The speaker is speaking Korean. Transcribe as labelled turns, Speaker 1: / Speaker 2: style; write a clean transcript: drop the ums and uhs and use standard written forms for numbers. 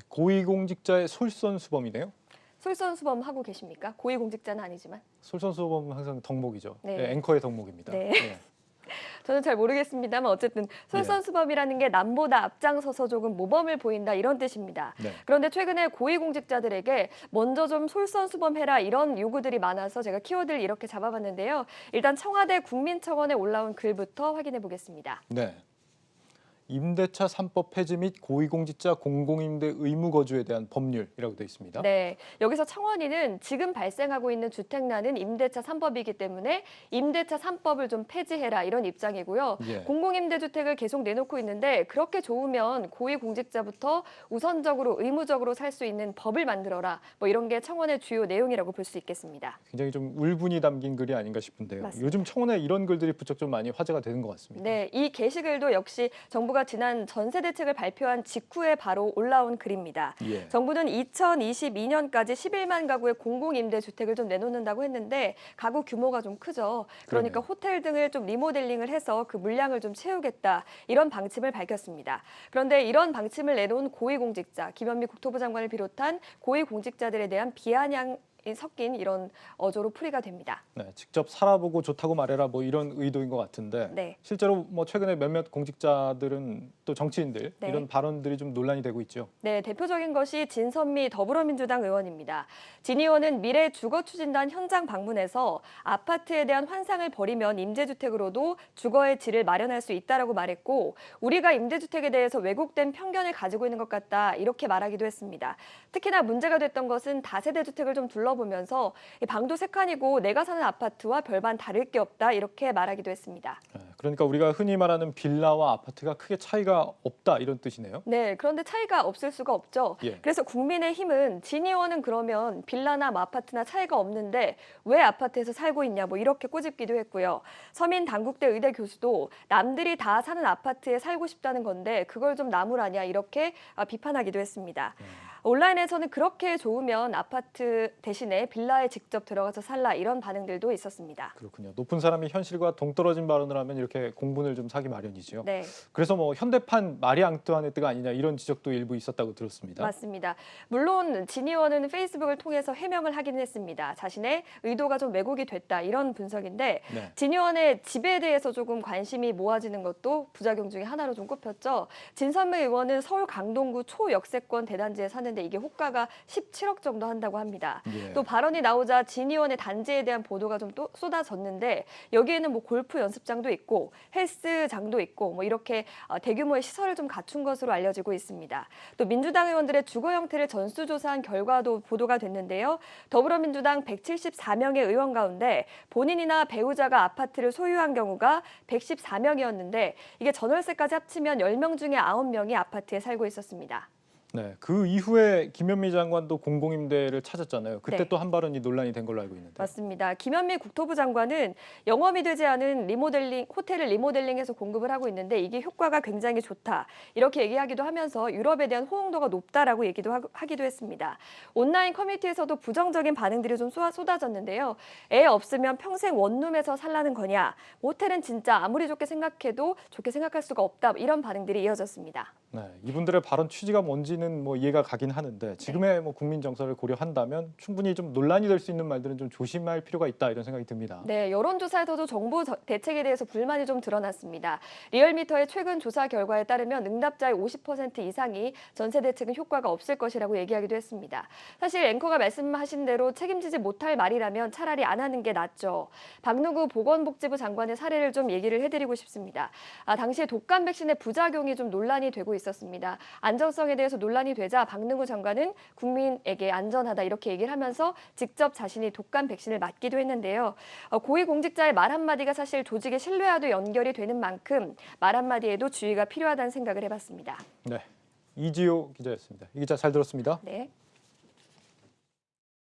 Speaker 1: 고위공직자의 솔선수범이네요.
Speaker 2: 솔선수범 하고 계십니까? 고위공직자는 아니지만.
Speaker 1: 솔선수범은 항상 덕목이죠.
Speaker 2: 네.
Speaker 1: 네, 앵커의 덕목입니다.
Speaker 2: 네.
Speaker 1: 네.
Speaker 2: 저는 잘 모르겠습니다만 어쨌든 솔선수범이라는 게 남보다 앞장서서 조금 모범을 보인다 이런 뜻입니다.
Speaker 1: 네.
Speaker 2: 그런데 최근에 고위공직자들에게 먼저 좀 솔선수범해라 이런 요구들이 많아서 제가 키워드를 이렇게 잡아봤는데요. 일단 청와대 국민청원에 올라온 글부터 확인해 보겠습니다.
Speaker 1: 네. 임대차 3법 폐지 및 고위공직자 공공임대 의무 거주에 대한 법률이라고 되어 있습니다.
Speaker 2: 네, 여기서 청원인은 지금 발생하고 있는 주택난은 임대차 3법이기 때문에 임대차 3법을 좀 폐지해라 이런 입장이고요.
Speaker 1: 예.
Speaker 2: 공공임대주택을 계속 내놓고 있는데 그렇게 좋으면 고위공직자부터 우선적으로 의무적으로 살 수 있는 법을 만들어라. 뭐 이런 게 청원의 주요 내용이라고 볼 수 있겠습니다.
Speaker 1: 굉장히 좀 울분이 담긴 글이 아닌가 싶은데요.
Speaker 2: 맞습니다.
Speaker 1: 요즘 청원에 이런 글들이 부쩍 좀 많이 화제가 되는 것 같습니다.
Speaker 2: 네, 이 게시글도 역시 정부가 지난 전세 대책을 발표한 직후에 바로 올라온 글입니다.
Speaker 1: 예.
Speaker 2: 정부는 2022년까지 11만 가구의 공공임대주택을 좀 내놓는다고 했는데 가구 규모가 좀 크죠. 그러니까
Speaker 1: 그러네요.
Speaker 2: 호텔 등을 좀 리모델링을 해서 그 물량을 좀 채우겠다 이런 방침을 밝혔습니다. 그런데 이런 방침을 내놓은 고위공직자, 김현미 국토부 장관을 비롯한 고위공직자들에 대한 비아냥이 섞인 이런 어조로 풀이가 됩니다.
Speaker 1: 네, 직접 살아보고 좋다고 말해라 뭐 이런 의도인 것 같은데
Speaker 2: 네.
Speaker 1: 실제로 뭐 최근에 몇몇 공직자들은 또 정치인들
Speaker 2: 네.
Speaker 1: 이런 발언들이 좀 논란이 되고 있죠.
Speaker 2: 네, 대표적인 것이 진선미 더불어민주당 의원입니다. 진 의원은 미래 주거추진단 현장 방문해서 아파트에 대한 환상을 버리면 임대주택으로도 주거의 질을 마련할 수 있다라고 말했고 우리가 임대주택에 대해서 왜곡된 편견을 가지고 있는 것 같다 이렇게 말하기도 했습니다. 특히나 문제가 됐던 것은 다세대 주택을 좀 둘러보면서 방도 세 칸이고 내가 사는 아파트와 별반 다를 게 없다 이렇게 말하기도 했습니다.
Speaker 1: 네, 그러니까 우리가 흔히 말하는 빌라와 아파트가 크게 차이가 없다 이런 뜻이네요.
Speaker 2: 네, 그런데 차이가 없을 수가 없죠.
Speaker 1: 예.
Speaker 2: 그래서 국민의힘은 진 의원은 그러면 빌라나 뭐 아파트나 차이가 없는데 왜 아파트에서 살고 있냐 뭐 이렇게 꼬집기도 했고요. 서민당국대 의대 교수도 남들이 다 사는 아파트에 살고 싶다는 건데 그걸 좀 나무라냐 이렇게 비판하기도 했습니다. 온라인에서는 그렇게 좋으면 아파트 대신에 빌라에 직접 들어가서 살라 이런 반응들도 있었습니다.
Speaker 1: 그렇군요. 높은 사람이 현실과 동떨어진 발언을 하면 이렇게 공분을 좀 사기 마련이죠.
Speaker 2: 네.
Speaker 1: 그래서 뭐 현대판 마리 앙뚜아네트가 아니냐 이런 지적도 일부 있었다고 들었습니다.
Speaker 2: 맞습니다. 물론 진 의원은 페이스북을 통해서 해명을 하긴 했습니다. 자신의 의도가 좀 왜곡이 됐다 이런 분석인데
Speaker 1: 네.
Speaker 2: 진 의원의 집에 대해서 조금 관심이 모아지는 것도 부작용 중에 하나로 좀 꼽혔죠. 진선미 의원은 서울 강동구 초역세권 대단지에 사는데 이게 호가가 17억 정도 한다고 합니다.
Speaker 1: 예.
Speaker 2: 또 발언이 나오자 진 의원의 단지에 대한 보도가 좀 또 쏟아졌는데 여기에는 뭐 골프 연습장도 있고 헬스장도 있고 뭐 이렇게 대규모의 시설을 좀 갖춘 것으로 알려지고 있습니다. 또 민주당 의원들의 주거 형태를 전수조사한 결과도 보도가 됐는데요. 더불어민주당 174명의 의원 가운데 본인이나 배우자가 아파트를 소유한 경우가 114명이었는데 이게 전월세까지 합치면 10명 중에 9명이 아파트에 살고 있었습니다.
Speaker 1: 네, 그 이후에 김현미 장관도 공공임대를 찾았잖아요. 그때
Speaker 2: 네.
Speaker 1: 또 한 발언이 논란이 된 걸로 알고 있는데.
Speaker 2: 맞습니다. 김현미 국토부 장관은 영업이 되지 않은 호텔을 리모델링해서 공급을 하고 있는데 이게 효과가 굉장히 좋다. 이렇게 얘기하기도 하면서 유럽에 대한 호응도가 높다라고 하기도 했습니다. 온라인 커뮤니티에서도 부정적인 반응들이 좀 쏟아졌는데요. 애 없으면 평생 원룸에서 살라는 거냐. 호텔은 진짜 아무리 좋게 생각해도 좋게 생각할 수가 없다. 이런 반응들이 이어졌습니다.
Speaker 1: 네, 이분들의 발언 취지가 뭔지는 뭐 이해가 가긴 하는데 지금의 뭐 국민 정서를 고려한다면 충분히 좀 논란이 될 수 있는 말들은 좀 조심할 필요가 있다 이런 생각이 듭니다.
Speaker 2: 네, 여론조사에서도 정부 대책에 대해서 불만이 좀 드러났습니다. 리얼미터의 최근 조사 결과에 따르면 응답자의 50% 이상이 전세 대책은 효과가 없을 것이라고 얘기하기도 했습니다. 사실 앵커가 말씀하신 대로 책임지지 못할 말이라면 차라리 안 하는 게 낫죠. 박누구 보건복지부 장관의 사례를 좀 얘기를 해드리고 싶습니다. 당시에 독감 백신의 부작용이 좀 논란이 되고 있었습니다. 안전성에 대해서 논란이 되자 박누구 장관은 국민에게 안전하다 이렇게 얘기를 하면서 직접 자신이 독감 백신을 맞기도 했는데요. 고위공직자의 말 한마디가 사실 조직의 신뢰와도 연결이 되는 만큼 말 한마디에도 주의가 필요하다는 생각을 해봤습니다.
Speaker 1: 네, 이지호 기자였습니다. 이 기자 잘 들었습니다.
Speaker 2: 네.